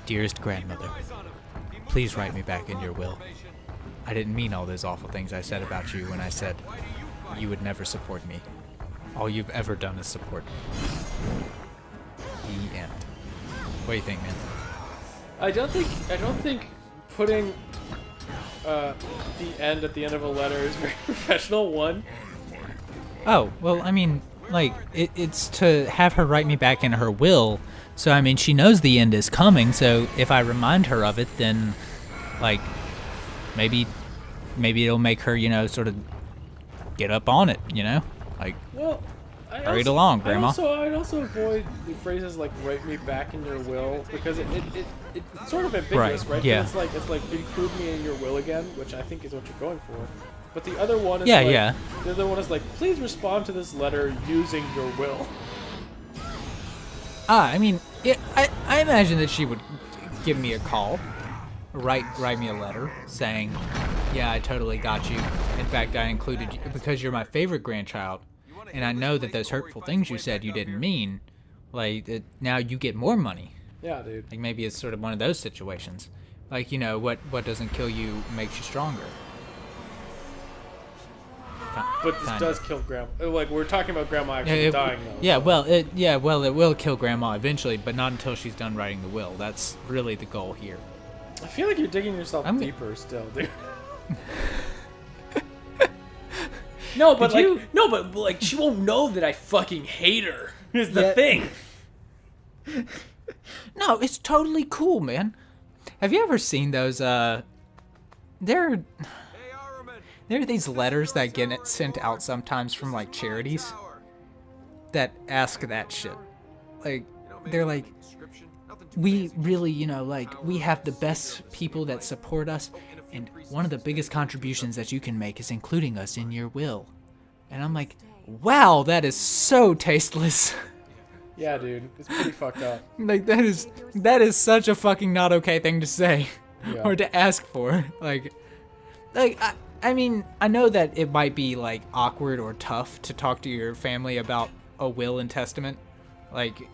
Dearest grandmother, please write me back in your will. I didn't mean all those awful things I said about you when I said you would never support me. All you've ever done is support me. The end. What do you think, man? I don't think putting the end at the end of a letter is very professional. One. Oh, well, I mean, like, it's to have her write me back in her will. So, I mean, she knows the end is coming. So if I remind her of it, then, like, maybe it'll make her, you know, sort of get up on it, you know? Like, well, hurry it along, Grandma. I'd also avoid the phrases like "write me back in your will" because it's sort of ambiguous, right? Yeah. It's like include me in your will again, which I think is what you're going for. But the other one is the other one is like, please respond to this letter using your will. I mean, I imagine that she would give me a call, write me a letter saying, yeah, I totally got you. In fact, I included you because you're my favorite grandchild, and I know that those hurtful things you said you didn't mean, like, now you get more money. Yeah, dude. Like, maybe it's sort of one of those situations. Like, you know, what doesn't kill you makes you stronger. But this does kill Grandma. Like, we're talking about Grandma actually dying, though. Yeah, so. It will kill Grandma eventually, but not until she's done writing the will. That's really the goal here. I feel like you're digging yourself deeper still, dude. No, but like she won't know that I fucking hate her. Is the thing. No, it's totally cool, man. Have you ever seen those? There are these letters that get sent out sometimes from like charities that ask that shit. Like, they're like, we really, you know, like, we have the best people that support us, and one of the biggest contributions that you can make is including us in your will. And I'm like, wow, that is so tasteless. Yeah, dude, it's pretty fucked up. Like, that is such a fucking not okay thing to say or to ask for. Like I mean, I know that it might be like awkward or tough to talk to your family about a will and testament, like,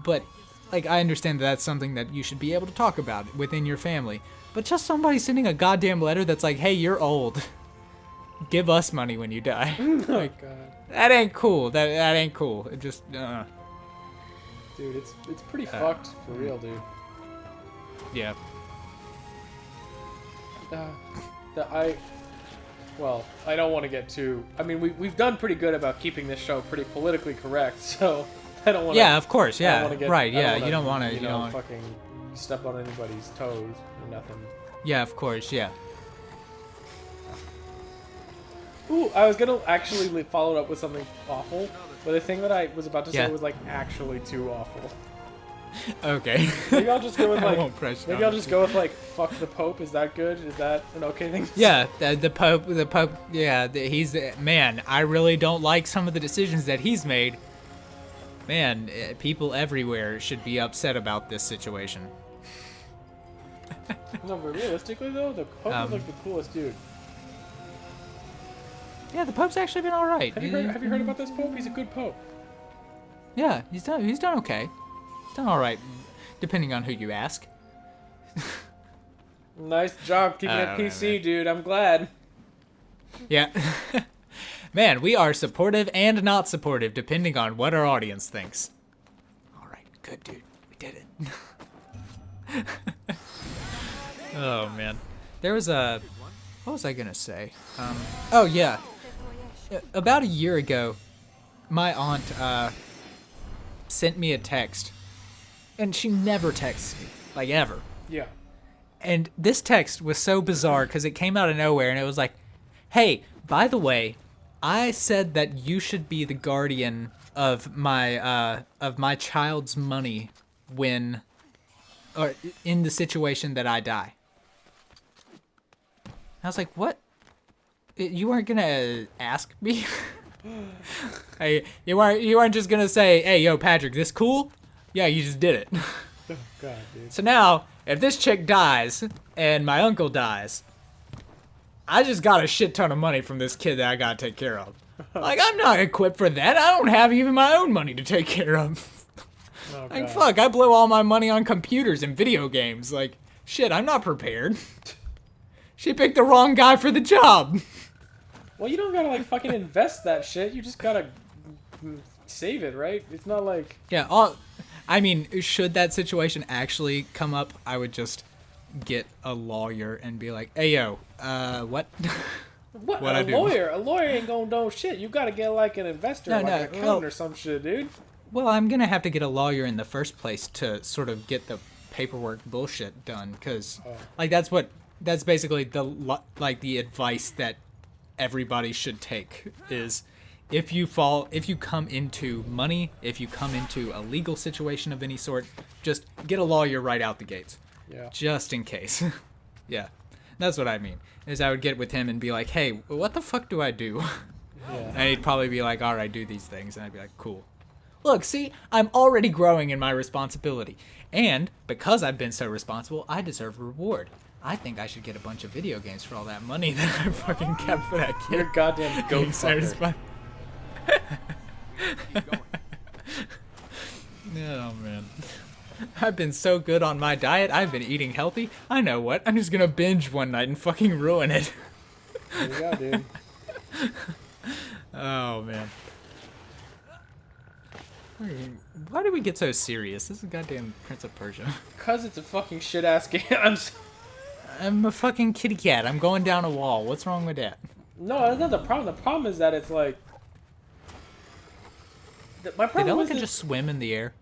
but like I understand that that's something that you should be able to talk about within your family. But just somebody sending a goddamn letter that's like, "Hey, you're old. Give us money when you die." Like, God. That ain't cool. That ain't cool. It just, dude, it's pretty fucked for real, dude. Yeah. Well, I don't want to get too. I mean, we've done pretty good about keeping this show pretty politically correct, so I don't want to. Yeah, of course. Yeah, right. You don't want to. You know, fucking step on anybody's toes or nothing. Yeah, of course. Yeah. Ooh, I was gonna actually follow it up with something awful, but the thing that I was about to say was like actually too awful. Okay. Maybe I'll just go with like. Maybe I'll just go with like fuck the Pope. Is that good? Is that an okay thing? Yeah, the Pope. Yeah, he's man. I really don't like some of the decisions that he's made. Man, people everywhere should be upset about this situation. No, but realistically though, the Pope is like the coolest dude. Yeah, the Pope's actually been all right. Have you heard about this Pope? He's a good Pope. Yeah, he's done okay. He's done all right, depending on who you ask. Nice job keeping it PC, dude. I'm glad. Yeah. Man, we are supportive and not supportive, depending on what our audience thinks. All right, good, dude. We did it. Oh, man. There was a... What was I going to say? Oh, yeah. About a year ago, my aunt sent me a text. And she never texts me. Like, ever. Yeah. And this text was so bizarre because it came out of nowhere, and it was like, hey, by the way, I said that you should be the guardian of my child's money when, or in the situation that I die. I was like, what? You weren't gonna ask me? Hey, you weren't just gonna say, hey, yo, Patrick, this cool? Yeah, you just did it. Oh, God, dude. So now, if this chick dies and my uncle dies, I just got a shit ton of money from this kid that I gotta take care of. Like, I'm not equipped for that. I don't have even my own money to take care of. Oh, Like, God. fuck, I blow all my money on computers and video games. Like, shit, I'm not prepared. She picked the wrong guy for the job. Well, you don't gotta, like, fucking invest that shit. You just gotta save it, right? It's not like... Yeah, I mean, should that situation actually come up, I would just get a lawyer and be like, hey, yo, what? What? What'd I do? A lawyer ain't gonna know shit. You gotta get, like, an investor, No, like no, an accountant or some shit, dude. Well, I'm going to have to get a lawyer in the first place to sort of get the paperwork bullshit done, because, like, that's basically the advice that everybody should take is if you come into money, if you come into a legal situation of any sort, just get a lawyer right out the gates. Yeah. Just in case. Yeah. That's what I mean. Is I would get with him and be like, hey, what the fuck do I do? Yeah. And he'd probably be like, all right, do these things. And I'd be like, cool. Look, see, I'm already growing in my responsibility. And because I've been so responsible, I deserve a reward. I think I should get a bunch of video games for all that money that I fucking kept for that kid. You're a goddamn goat fucker. Oh, man. I've been so good on my diet. I've been eating healthy. I know what. I'm just gonna binge one night and fucking ruin it. There you go, dude. Oh, man. Why did we get so serious? This is goddamn Prince of Persia. Because it's a fucking shit-ass game. I'm a fucking kitty cat. I'm going down a wall. What's wrong with that? No, that's not the problem. The problem is that it's like... My problem Did Ellen just swim in the air?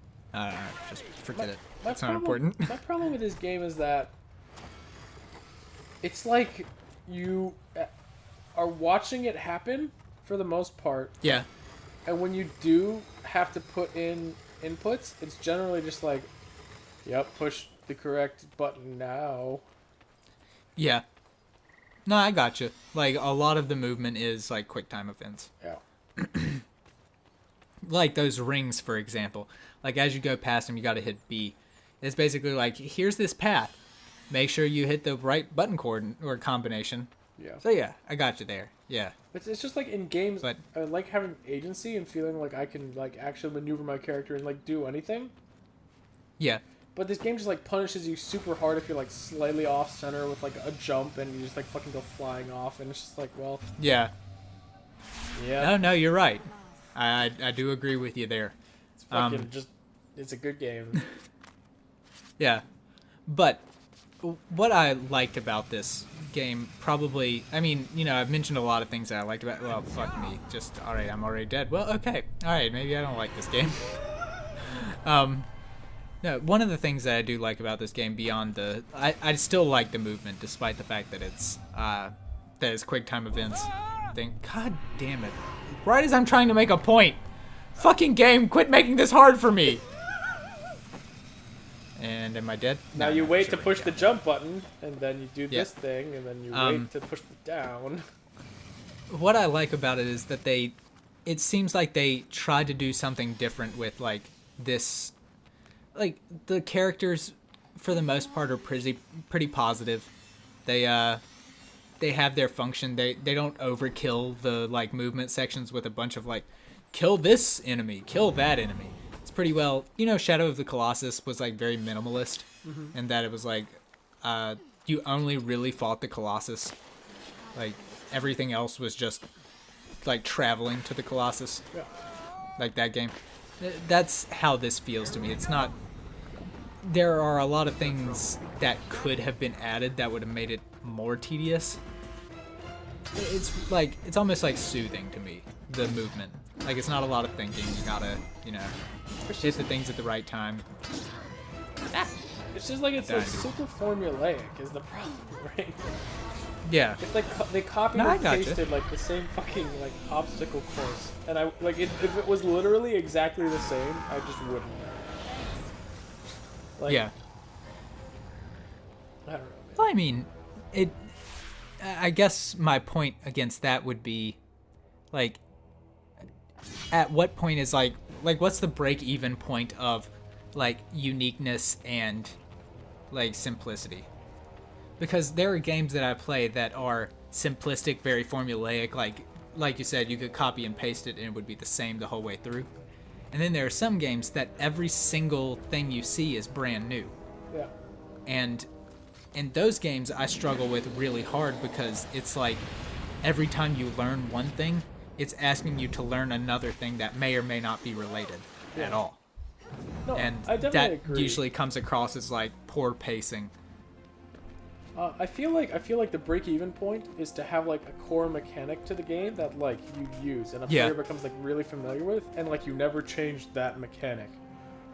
Just forget it. That's not important. My problem with this game is that it's like you are watching it happen for the most part. Yeah. And when you do have to put in inputs, it's generally just like, yep, push the correct button now. Yeah. No, I gotcha. Like, a lot of the movement is, like, quick time events. Yeah. Like those rings, for example. Like, as you go past them, you gotta hit B. It's basically like, here's this path. Make sure you hit the right button or combination. Yeah. So, yeah, I got you there. Yeah. It's just like in games, But I like having agency and feeling like I can like actually maneuver my character and like do anything. yeah. But this game just like punishes you super hard if you're like slightly off center with like a jump and you just like fucking go flying off, and it's just like, well, Yeah. yeah, No, you're right. I do agree with you there. it's fucking it's a good game. Yeah. But what I liked about this game probably, I mean, you know, I've mentioned a lot of things that I liked about, well, fuck me. Just, alright, I'm already dead. Well, okay. Alright, maybe I don't like this game. No, one of the things that I do like about this game beyond I still like the movement despite the fact that it's quick time events thing. God damn it. Right as I'm trying to make a point. Fucking game, quit making this hard for me. And am I dead? Now No, you no, wait sure, to push yeah. the jump button, and then you do Yeah. this thing, and then you wait to push the down. What I like about it is that it seems like they tried to do something different with like this, like the characters for the most part are pretty positive. They have their function. They don't overkill the like movement sections with a bunch of like kill this enemy, kill that enemy. It's pretty well, you know, Shadow of the Colossus was like very minimalist in that it was like you only really fought the Colossus. Like everything else was just like traveling to the Colossus. Yeah. Like that game. That's how this feels to me. It's not. There are a lot of things that could have been added that would have made it more tedious. It's like, it's almost like soothing to me, the movement. Like, it's not a lot of thinking. You gotta, you know, hit the things at the right time. It's just like it's like super formulaic is the problem, right? Yeah. It's like they copied No, I and gotcha. pasted like the same fucking like obstacle course, and I like if it was literally exactly the same, I just wouldn't. Like, Yeah. I don't know, man. Well, I mean, I guess my point against that would be, like, at what point is like what's the break-even point of like uniqueness and like simplicity? Because there are games that I play that are simplistic, very formulaic, like you said, you could copy and paste it and it would be the same the whole way through. And then there are some games that every single thing you see is brand new. Yeah. And in those games, I struggle with really hard because it's like every time you learn one thing, it's asking you to learn another thing that may or may not be related at all. No, And I definitely that agree. usually comes across as like poor pacing. I feel like the break-even point is to have like a core mechanic to the game that like you use and a player becomes like really familiar with, and like you never change that mechanic,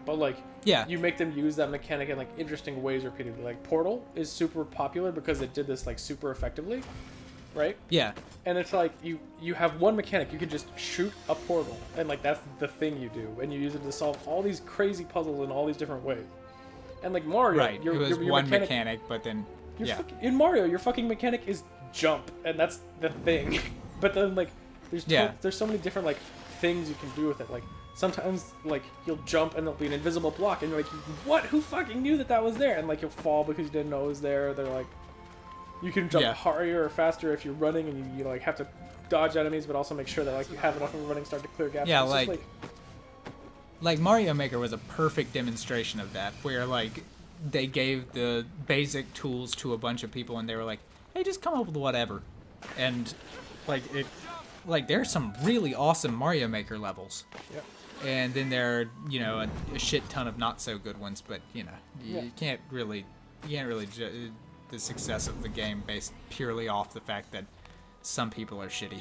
but like you make them use that mechanic in like interesting ways repeatedly. Like Portal is super popular because it did this like super effectively, right? Yeah. And it's like you have one mechanic, you can just shoot a portal, and like that's the thing you do, and you use it to solve all these crazy puzzles in all these different ways. And like Mario, right, it was your one mechanic, but then in Mario, your fucking mechanic is jump, and that's the thing. But then like there's so many different like things you can do with it. Like sometimes like you'll jump and there'll be an invisible block, and you're like, what? Who fucking knew that was there? And like you'll fall because you didn't know it was there. They're like, you can jump higher or faster if you're running, and you like have to dodge enemies, but also make sure that like you have enough of a running start to clear gaps. Yeah, it's like Mario Maker was a perfect demonstration of that, where like they gave the basic tools to a bunch of people, and they were like, hey, just come up with whatever. And like there's some really awesome Mario Maker levels. Yep. And then there are, a shit ton of not so good ones, but you can't really judge the success of the game based purely off the fact that some people are shitty.